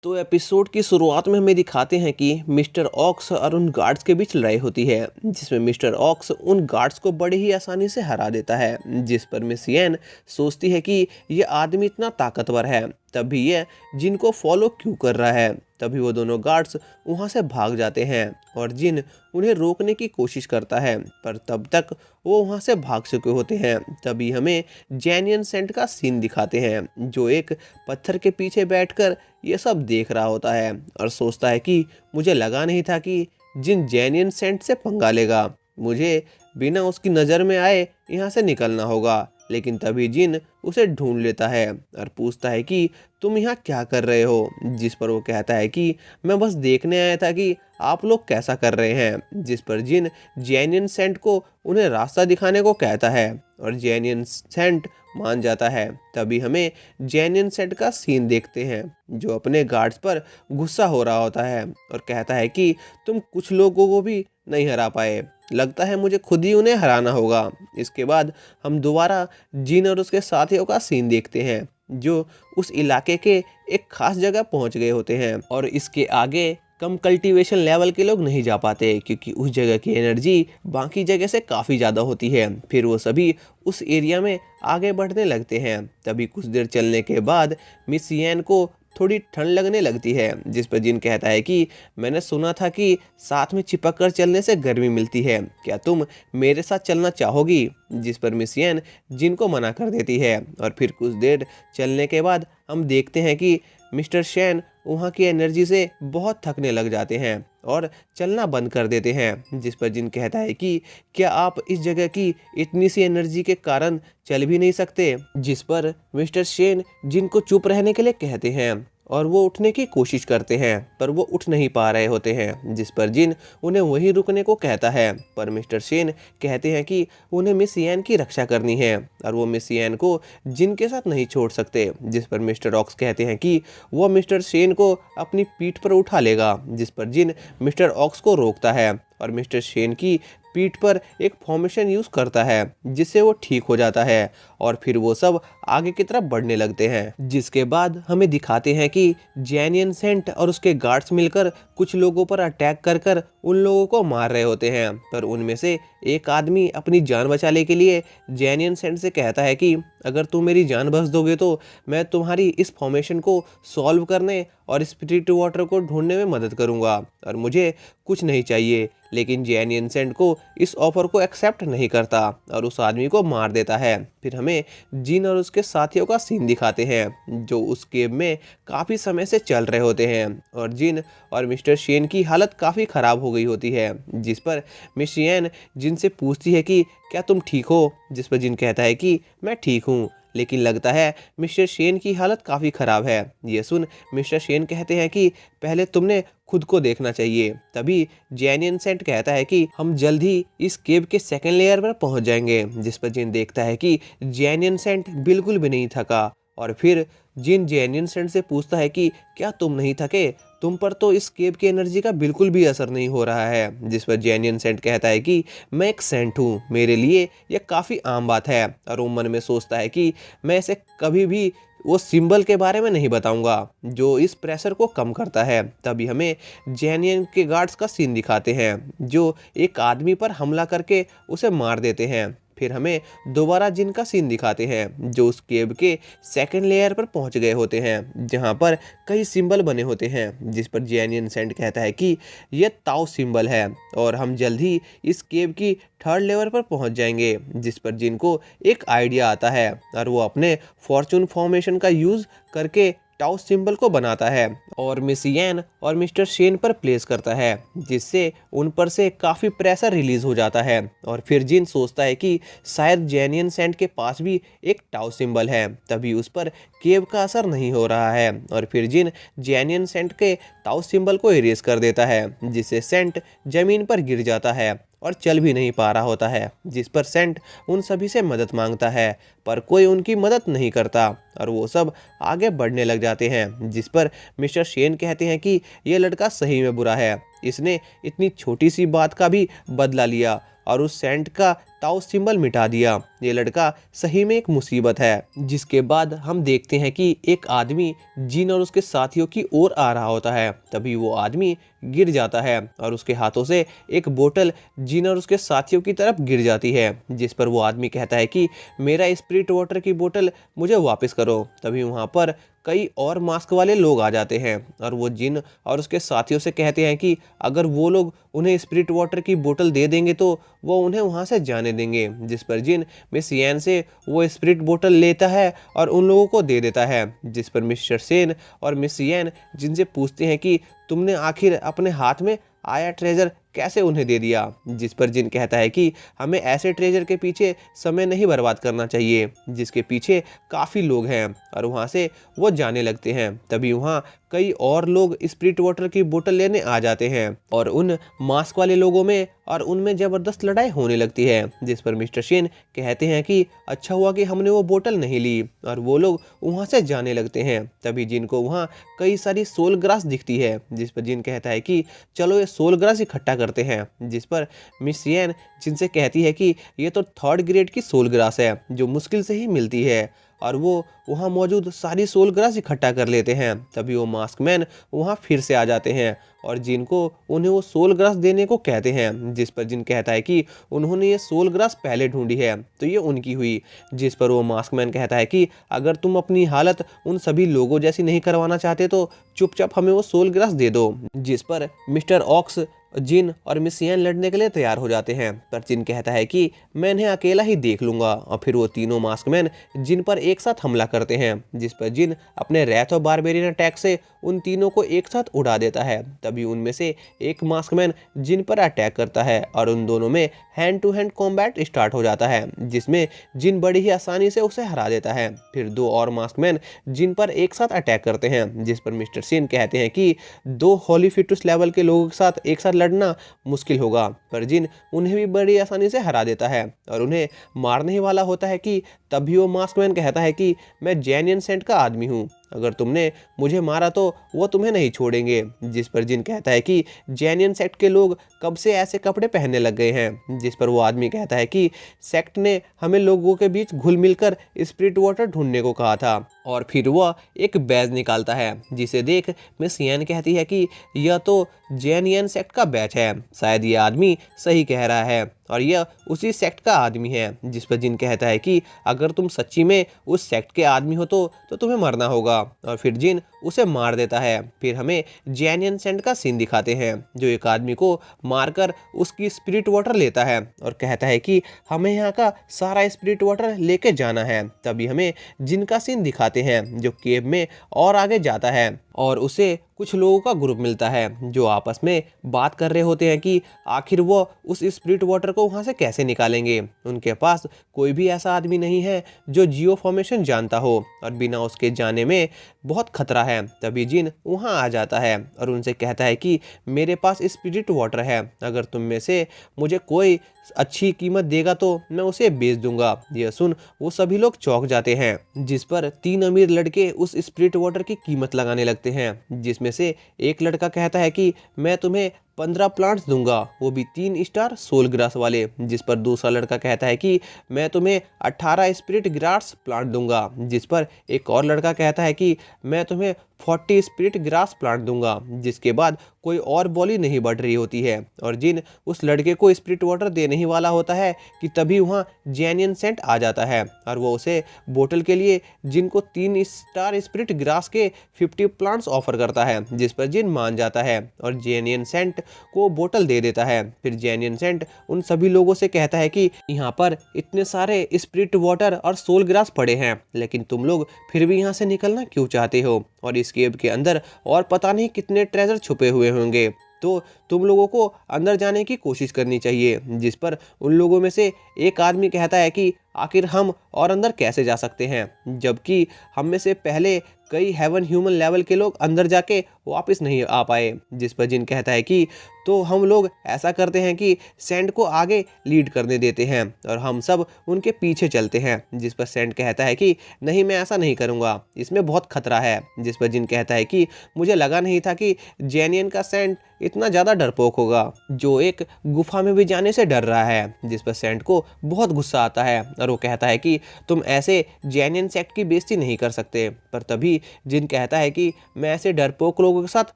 तो एपिसोड की शुरुआत में हमें दिखाते हैं कि मिस्टर ऑक्स और उन गार्ड्स के बीच लड़ाई होती है, जिसमें मिस्टर ऑक्स उन गार्ड्स को बड़े ही आसानी से हरा देता है। जिस पर मिस येन सोचती है कि ये आदमी इतना ताकतवर है, तब भी ये जिन को फॉलो क्यों कर रहा है। तभी वो दोनों गार्ड्स वहाँ से भाग जाते हैं और जिन उन्हें रोकने की कोशिश करता है, पर तब तक वो वहाँ से भाग चुके होते हैं। तभी हमें जेनियन सेंट का सीन दिखाते हैं, जो एक पत्थर के पीछे बैठकर ये सब देख रहा होता है और सोचता है कि मुझे लगा नहीं था कि जिन जेनियन सेंट से पंगा लेगा, मुझे बिना उसकी नज़र में आए यहाँ से निकलना होगा। लेकिन तभी जिन उसे ढूंढ लेता है और पूछता है कि तुम यहाँ क्या कर रहे हो। जिस पर वो कहता है कि मैं बस देखने आया था कि आप लोग कैसा कर रहे हैं। जिस पर जिन जेनियन सेंट को उन्हें रास्ता दिखाने को कहता है और जेनियन सेंट मान जाता है। तभी हमें जेनियन सेंट का सीन देखते हैं, जो अपने गार्ड्स पर गुस्सा हो रहा होता है और कहता है कि तुम कुछ लोगों को भी नहीं हरा पाए, लगता है मुझे खुद ही उन्हें हराना होगा। इसके बाद हम दोबारा जिन और उसके साथियों का सीन देखते हैं, जो उस इलाके के एक खास जगह पहुंच गए होते हैं और इसके आगे कम कल्टीवेशन लेवल के लोग नहीं जा पाते, क्योंकि उस जगह की एनर्जी बाकी जगह से काफ़ी ज़्यादा होती है। फिर वो सभी उस एरिया में आगे बढ़ने लगते हैं। तभी कुछ देर चलने के बाद मिस येन को थोड़ी ठंड लगने लगती है, जिस पर जिन कहता है कि मैंने सुना था कि साथ में चिपक कर चलने से गर्मी मिलती है, क्या तुम मेरे साथ चलना चाहोगी। जिस पर मिस येन जिन को मना कर देती है और फिर कुछ देर चलने के बाद हम देखते हैं कि मिस्टर शेन वहाँ की एनर्जी से बहुत थकने लग जाते हैं और चलना बंद कर देते हैं। जिस पर जिन कहता है कि क्या आप इस जगह की इतनी सी एनर्जी के कारण चल भी नहीं सकते। जिस पर मिस्टर शेन जिन को चुप रहने के लिए कहते हैं और वो उठने की कोशिश करते हैं, पर वो उठ नहीं पा रहे होते हैं। जिस पर जिन उन्हें वहीं रुकने को कहता है, पर मिस्टर शेन कहते हैं कि उन्हें मिस येन की रक्षा करनी है और वो मिस येन को जिन के साथ नहीं छोड़ सकते। जिस पर मिस्टर ऑक्स कहते हैं कि वो मिस्टर शेन को अपनी पीठ पर उठा लेगा। जिस पर जिन मिस्टर ऑक्स को रोकता है और मिस्टर शेन की पीठ पर एक फॉर्मेशन यूज़ करता है, जिससे वो ठीक हो जाता है और फिर वो सब आगे की तरफ बढ़ने लगते हैं। जिसके बाद हमें दिखाते हैं कि जेनियन सेंट और उसके गार्ड्स मिलकर कुछ लोगों पर अटैक कर कर उन लोगों को मार रहे होते हैं, पर उनमें से एक आदमी अपनी जान बचाने के लिए जेनियन सेंट से कहता है कि अगर तुम मेरी जान बख्श दोगे तो मैं तुम्हारी इस फॉर्मेशन को सॉल्व करने और स्पिरिट वाटर को ढूंढने में मदद करूंगा और मुझे कुछ नहीं चाहिए। लेकिन जेनियन सेंट को इस ऑफर को एक्सेप्ट नहीं करता और उस आदमी को मार देता है। फिर हमें जिन और उसके साथियों का सीन दिखाते हैं, जो उस केव में काफ़ी समय से चल रहे होते हैं और जिन और मिस्टर शेन की हालत काफ़ी ख़राब हो गई होती है। जिस पर मिस येन जिन से पूछती है कि क्या तुम ठीक हो। जिस पर जिन कहता है कि मैं ठीक हूँ, लेकिन लगता है मिस्टर शेन की हालत काफ़ी ख़राब है। ये सुन मिस्टर शेन कहते हैं कि पहले तुमने खुद को देखना चाहिए। तभी जेनियन सेंट कहता है कि हम जल्द ही इस केव के सेकंड लेयर पर पहुंच जाएंगे। जिस पर जिन देखता है कि जेनियन सेंट बिल्कुल भी नहीं थका और फिर जिन जेनियन सेंट से पूछता है कि क्या तुम नहीं थके, तुम पर तो इस केव की एनर्जी का बिल्कुल भी असर नहीं हो रहा है। जिस पर जेनियन सेंट कहता है कि मैं एक सेंट हूँ, मेरे लिए यह काफ़ी आम बात है और वो मन में सोचता है कि मैं इसे कभी भी वो सिंबल के बारे में नहीं बताऊंगा जो इस प्रेशर को कम करता है। तभी हमें जेनियन के गार्ड्स का सीन दिखाते हैं, जो एक आदमी पर हमला करके उसे मार देते हैं। फिर हमें दोबारा जिन का सीन दिखाते हैं, जो उस केव के सेकंड लेयर पर पहुंच गए होते हैं, जहां पर कई सिंबल बने होते हैं। जिस पर जेनियन सेंट कहता है कि यह ताओ सिंबल है और हम जल्द ही इस केव की थर्ड लेवल पर पहुंच जाएंगे। जिस पर जिन को एक आइडिया आता है और वो अपने फॉर्चून फॉर्मेशन का यूज़ करके टाउ सिंबल को बनाता है और मिस येन और मिस्टर शेन पर प्लेस करता है, जिससे उन पर से काफ़ी प्रेशर रिलीज हो जाता है। और फिर जिन सोचता है कि शायद जेनियन सेंट के पास भी एक टाउ सिंबल है, तभी उस पर केव का असर नहीं हो रहा है और फिर जिन जेनियन सेंट के टाउ सिंबल को इरेज कर देता है, जिससे सेंट जमीन पर गिर जाता है और चल भी नहीं पा रहा होता है। जिस पर सेंट उन सभी से मदद मांगता है, पर कोई उनकी मदद नहीं करता और वो सब आगे बढ़ने लग जाते हैं। जिस पर मिस्टर शेन कहते हैं कि यह लड़का सही में बुरा है, इसने इतनी छोटी सी बात का भी बदला लिया और उस सेंट का ताओ सिंबल मिटा दिया। ये लड़का सही में एक मुसीबत है। जिसके बाद हम देखते हैं कि एक आदमी जिन और उसके साथियों की ओर आ रहा होता है। तभी वो आदमी गिर जाता है और उसके हाथों से एक बोतल जिन और उसके साथियों की तरफ गिर जाती है, जिस पर वो आदमी कहता है कि मेरा स्पिरिट वाटर की बोतल मुझे वापस करो। तभी वहाँ पर कई और मास्क वाले लोग आ जाते हैं और वो जिन और उसके साथियों से कहते हैं कि अगर वो लोग उन्हें स्पिरिट वाटर की बोतल दे देंगे तो वो उन्हें वहाँ से जाने देंगे। जिस पर जिन मिस यैन से वो स्पिरिट बोतल लेता है और उन लोगों को दे देता है। जिस पर मिस्टर सेन और मिस यैन जिनसे पूछते हैं कि तुमने आखिर अपने हाथ में आया ट्रेजर कैसे उन्हें दे दिया। जिस पर जिन कहता है कि हमें ऐसे ट्रेजर के पीछे समय नहीं बर्बाद करना चाहिए जिसके पीछे काफ़ी लोग हैं, और वहाँ से वो जाने लगते हैं। तभी वहाँ कई और लोग स्पिरिट वाटर की बोतल लेने आ जाते हैं और उन मास्क वाले लोगों में और उनमें ज़बरदस्त लड़ाई होने लगती है। जिस पर मिस्टर शेन कहते हैं कि अच्छा हुआ कि हमने वो बोतल नहीं ली, और वो लोग वहाँ से जाने लगते हैं। तभी जिन को वहाँ कई सारी सोल ग्रास दिखती है। जिस पर जिन कहता है कि चलो ये सोल ग्रास इकट्ठा करते हैं। जिस पर मिस यैन जिनसे कहती है कि ये तो 3rd ग्रेड की सोल ग्रास है जो मुश्किल से ही मिलती है, और वो वहाँ मौजूद सारी सोल ग्रास इकट्ठा कर लेते हैं। तभी वो मास्क मैन वहाँ फिर से आ जाते हैं और जिन को उन्हें वो सोल ग्रास देने को कहते हैं। जिस पर जिन कहता है कि उन्होंने ये सोल ग्रास पहले ढूंढी है तो ये उनकी हुई। जिस पर वो मास्क मैन कहता है कि अगर तुम अपनी हालत उन सभी लोगों जैसी नहीं करवाना चाहते तो चुपचाप हमें वो सोल ग्रास दे दो। जिस पर मिस्टर ऑक्स, जिन और मिस यैन लड़ने के लिए तैयार हो जाते हैं, पर जिन कहता है कि मैं इन्हें अकेला ही देख लूंगा। और फिर वो तीनों मास्कमैन जिन पर एक साथ हमला करते हैं। जिस पर जिन अपने रैथ और बारबेरियन अटैक से उन तीनों को एक साथ उड़ा देता है। तभी उनमें से एक मास्कमैन जिन पर अटैक करता है और उन दोनों में hand to hand combat start हो जाता है, जिसमें जिन बड़ी ही आसानी से उसे हरा देता है। फिर 2 और मास्कमैन जिन पर एक साथ अटैक करते हैं। जिस पर मिस्टर सिन कहते हैं कि 2 होली फिटुस लेवल के लोगों के साथ एक साथ लड़ना मुश्किल होगा, पर जिन उन्हें भी बड़ी आसानी से हरा देता है और उन्हें मारने ही वाला होता है कि तभी वो मास्कमैन कहता है कि मैं जेनियन सेंट का आदमी हूँ, अगर तुमने मुझे मारा तो वो तुम्हें नहीं छोड़ेंगे। जिस पर जिन कहता है कि जेनियन सेक्ट के लोग कब से ऐसे कपड़े पहनने लग गए हैं। जिस पर वो आदमी कहता है कि सेक्ट ने हमें लोगों के बीच घुल मिलकर स्पिरिट वाटर ढूंढने को कहा था। और फिर वह एक बैज निकालता है, जिसे देख मिस यैन कहती है कि यह तो जेनियन सेक्ट का बैच है, शायद ये आदमी सही कह रहा है और यह उसी सेक्ट का आदमी है। जिस पर जिन कहता है कि अगर तुम सच्ची में उस सेक्ट के आदमी हो तो तुम्हें मरना होगा, और फिर जिन उसे मार देता है। फिर हमें जेनियन सेंट का सीन दिखाते हैं जो एक आदमी को मारकर उसकी स्पिरिट वाटर लेता है और कहता है कि हमें यहाँ का सारा स्पिरिट वाटर लेके जाना है। तभी हमें जिन का सीन दिखाते हैं जो केव में और आगे जाता है और उसे कुछ लोगों का ग्रुप मिलता है जो आपस में बात कर रहे होते हैं कि आखिर वो उस स्पिरिट वाटर को वहाँ से कैसे निकालेंगे। उनके पास कोई भी ऐसा आदमी नहीं है जो जियो फॉर्मेशन जानता हो और बिना उसके जाने में बहुत खतरा है। तभी जिन वहाँ आ जाता है और उनसे कहता है कि मेरे पास स्पिरिट वाटर है, अगर तुम में से मुझे कोई अच्छी कीमत देगा तो मैं उसे बेच दूंगा। यह सुन वो सभी लोग चौंक जाते हैं। जिस पर 3 अमीर लड़के उस स्पिरिट वाटर की कीमत लगाने लगते हैं, जिसमें से एक लड़का कहता है कि मैं तुम्हें 15 प्लांट्स दूंगा, वो भी 3 स्टार सोल ग्रास वाले। जिस पर दूसरा लड़का कहता है कि मैं तुम्हें 18 स्पिरिट ग्रास प्लांट दूंगा। जिस पर एक और लड़का कहता है कि मैं तुम्हें 40 स्पिरिट ग्रास प्लांट दूंगा। जिसके बाद कोई और बोली नहीं बढ़ रही होती है और जिन उस लड़के को स्पिरिट वाटर देने ही वाला होता है कि तभी वहाँ जेनियन सेंट आ जाता है और वो उसे बोतल के लिए जिन को 3 स्टार स्पिरिट ग्रास के 50 प्लांट्स ऑफर करता है। जिस पर जिन मान जाता है और जेनियन सेंट को बोतल दे देता है। फिर जेनियन सेंट उन सभी लोगों से कहता है कि यहाँ पर इतने सारे स्पिरिट वाटर और सोल ग्रास पड़े हैं, लेकिन तुम लोग फिर भी यहाँ से निकलना क्यों चाहते हो, और इस केव के अंदर और पता नहीं कितने ट्रेजर छुपे हुए होंगे, तो तुम लोगों को अंदर जाने की कोशिश करनी चाहिए। जिस पर उन लोगों में से एक आदमी कहता है कि आखिर हम और अंदर कैसे जा सकते हैं, जबकि हम में से पहले कई हेवन ह्यूमन लेवल के लोग अंदर जाके वापस नहीं आ पाए। जिस पर जिन कहता है कि तो हम लोग ऐसा करते हैं कि सैंड को आगे लीड करने देते हैं और हम सब उनके पीछे चलते हैं। जिस पर सैंड कहता है कि नहीं, मैं ऐसा नहीं करूँगा, इसमें बहुत खतरा है। जिस पर जिन कहता है कि मुझे लगा नहीं था कि जेनियन का सैंड इतना ज़्यादा डरपोक होगा, जो एक गुफा में भी जाने से डर रहा है। जिस पर सैंड को बहुत गुस्सा आता है और वो कहता है कि तुम ऐसे जेनियन सेक्ट की बेइज्जती नहीं कर सकते। पर तभी जिन कहता है कि मैं ऐसे डरपोक लोगों के साथ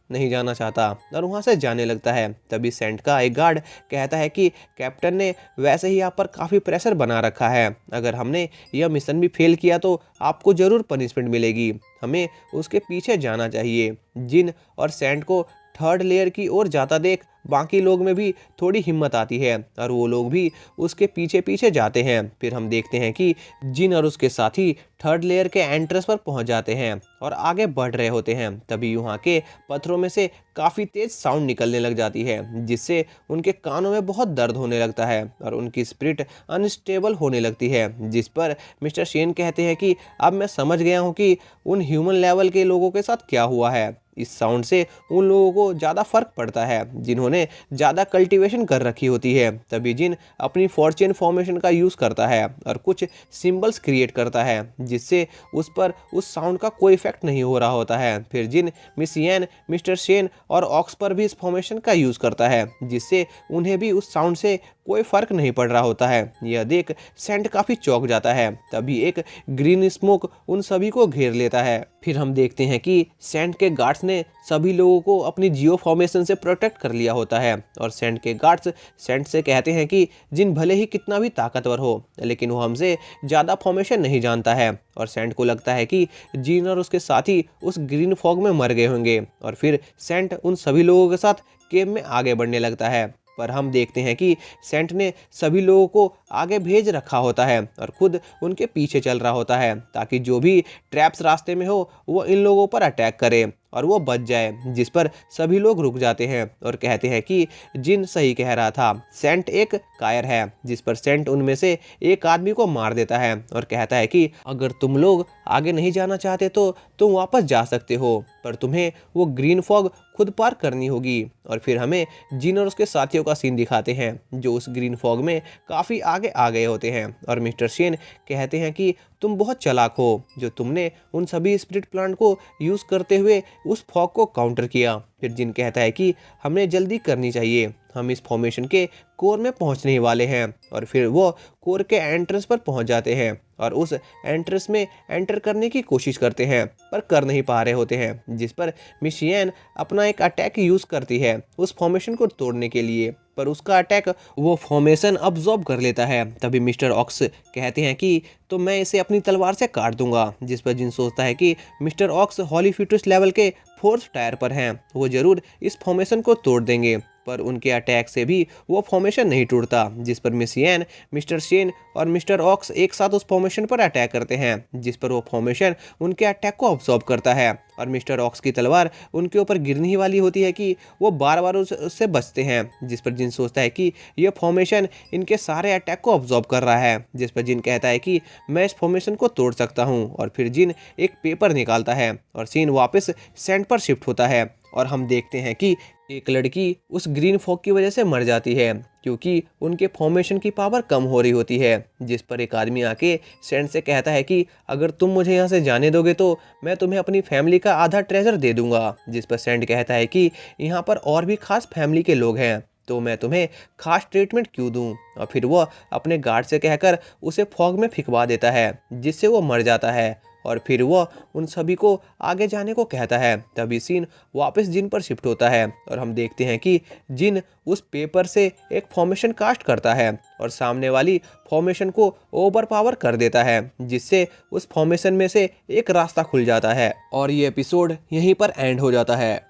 नहीं जाना चाहता और वहाँ से जाने लगता है। तभी सैंड का एक गार्ड कहता है कि कैप्टन ने वैसे ही आप पर काफ़ी प्रेशर बना रखा है, अगर हमने यह मिशन भी फेल किया तो आपको ज़रूर पनिशमेंट मिलेगी, हमें उसके पीछे जाना चाहिए। जिन और सैंड को थर्ड लेयर की ओर जाता देख बाकी लोग में भी थोड़ी हिम्मत आती है और वो लोग भी उसके पीछे पीछे जाते हैं। फिर हम देखते हैं कि जिन और उसके साथी थर्ड लेयर के एंट्रेंस पर पहुंच जाते हैं और आगे बढ़ रहे होते हैं। तभी वहाँ के पत्थरों में से काफ़ी तेज साउंड निकलने लग जाती है, जिससे उनके कानों में बहुत दर्द होने लगता है और उनकी स्पिरिट अनस्टेबल होने लगती है। जिस पर मिस्टर शेन कहते हैं कि अब मैं समझ गया हूँ कि उन ह्यूमन लेवल के लोगों के साथ क्या हुआ है। इस साउंड से उन लोगों को ज़्यादा फर्क पड़ता है जिन्होंने ज़्यादा कल्टीवेशन कर रखी होती है। तभी जिन अपनी फॉर्चून फॉर्मेशन का यूज़ करता है और कुछ सिंबल्स क्रिएट करता है, जिससे उस पर उस साउंड का कोई इफेक्ट नहीं हो रहा होता है। फिर जिन मिस येन, मिस्टर शेन और ऑक्स पर भी इस फॉर्मेशन का यूज़ करता है, जिससे उन्हें भी उस साउंड से कोई फर्क नहीं पड़ रहा होता है। यह देख सैंड काफ़ी चौंक जाता है। तभी एक ग्रीन स्मोक उन सभी को घेर लेता है। फिर हम देखते हैं कि सैंड के गार्ड्स ने सभी लोगों को अपनी जियो फॉर्मेशन से प्रोटेक्ट कर लिया होता है और सैंड के गार्ड्स सैंड से कहते हैं कि जिन भले ही कितना भी ताकतवर हो, लेकिन वो हमसे ज़्यादा फॉर्मेशन नहीं जानता है। और सैंड को लगता है कि जिन और उसके साथी उस ग्रीन फॉग में मर गए होंगे और फिर सैंड उन सभी लोगों के साथ केव में आगे बढ़ने लगता है। पर हम देखते हैं कि सेंट ने सभी लोगों को आगे भेज रखा होता है और खुद उनके पीछे चल रहा होता है, ताकि जो भी ट्रैप्स रास्ते में हो वो इन लोगों पर अटैक करे और वो बच जाए। जिस पर सभी लोग रुक जाते हैं और कहते हैं कि जिन सही कह रहा था, सेंट एक कायर है। जिस पर सेंट उनमें से एक आदमी को मार देता है और कहता है कि अगर तुम लोग आगे नहीं जाना चाहते तो तुम वापस जा सकते हो, पर तुम्हें वो ग्रीन फॉग खुद पार करनी होगी। और फिर हमें जिन और उसके साथियों का सीन दिखाते हैं जो उस ग्रीन फॉग में काफ़ी आगे आ गए होते हैं और मिस्टर शेन कहते हैं कि तुम बहुत चालाक हो जो तुमने उन सभी स्पिरिट प्लांट को यूज़ करते हुए उस फॉग को काउंटर किया। फिर जिन कहता है कि हमें जल्दी करनी चाहिए, हम इस फॉर्मेशन के कोर में पहुंचने वाले हैं। और फिर वो कोर के एंट्रेंस पर पहुंच जाते हैं और उस एंट्रेंस में एंटर करने की कोशिश करते हैं पर कर नहीं पा रहे होते हैं। जिस पर मिस येन अपना एक अटैक यूज़ करती है उस फॉर्मेशन को तोड़ने के लिए, पर उसका अटैक वो फॉर्मेशन अब्जॉर्ब कर लेता है। तभी मिस्टर ऑक्स कहते हैं कि तो मैं इसे अपनी तलवार से काट दूंगा। जिस पर जिन सोचता है कि मिस्टर ऑक्स हॉली फ्यूटस लेवल के 4th टायर पर हैं, वो जरूर इस फॉर्मेशन को तोड़ देंगे, पर उनके अटैक से भी वो फॉर्मेशन नहीं टूटता। जिस पर मिस येन, मिस्टर शेन और मिस्टर ऑक्स एक साथ उस फॉर्मेशन पर अटैक करते हैं, जिस पर वो फॉर्मेशन उनके अटैक को अब्सॉर्ब करता है और मिस्टर ऑक्स की तलवार उनके ऊपर गिरने ही वाली होती है कि वो बार बार उससे बचते हैं। जिस पर जिन सोचता है कि यह फॉर्मेशन इनके सारे अटैक को अब्सॉर्ब कर रहा है। जिस पर जिन कहता है कि मैं इस फॉर्मेशन को तोड़ सकता हूँ और फिर जिन एक पेपर निकालता है और सीन वापस सैंड पर शिफ्ट होता है और हम देखते हैं कि एक लड़की उस ग्रीन फॉग की वजह से मर जाती है क्योंकि उनके फॉर्मेशन की पावर कम हो रही होती है। जिस पर एक आदमी आके सैंड से कहता है कि अगर तुम मुझे यहाँ से जाने दोगे तो मैं तुम्हें अपनी फैमिली का आधा ट्रेजर दे दूंगा। जिस पर सैंड कहता है कि यहाँ पर और भी खास फैमिली के लोग हैं, तो मैं तुम्हें खास ट्रीटमेंट क्यों दूं। और फिर वो अपने गार्ड से कहकर उसे फॉग में फिकवा देता है, जिससे वो मर जाता है और फिर वो उन सभी को आगे जाने को कहता है। तभी सीन वापस जिन पर शिफ्ट होता है और हम देखते हैं कि जिन उस पेपर से एक फॉर्मेशन कास्ट करता है और सामने वाली फॉर्मेशन को ओवर पावर कर देता है, जिससे उस फॉर्मेशन में से एक रास्ता खुल जाता है और ये एपिसोड यहीं पर एंड हो जाता है।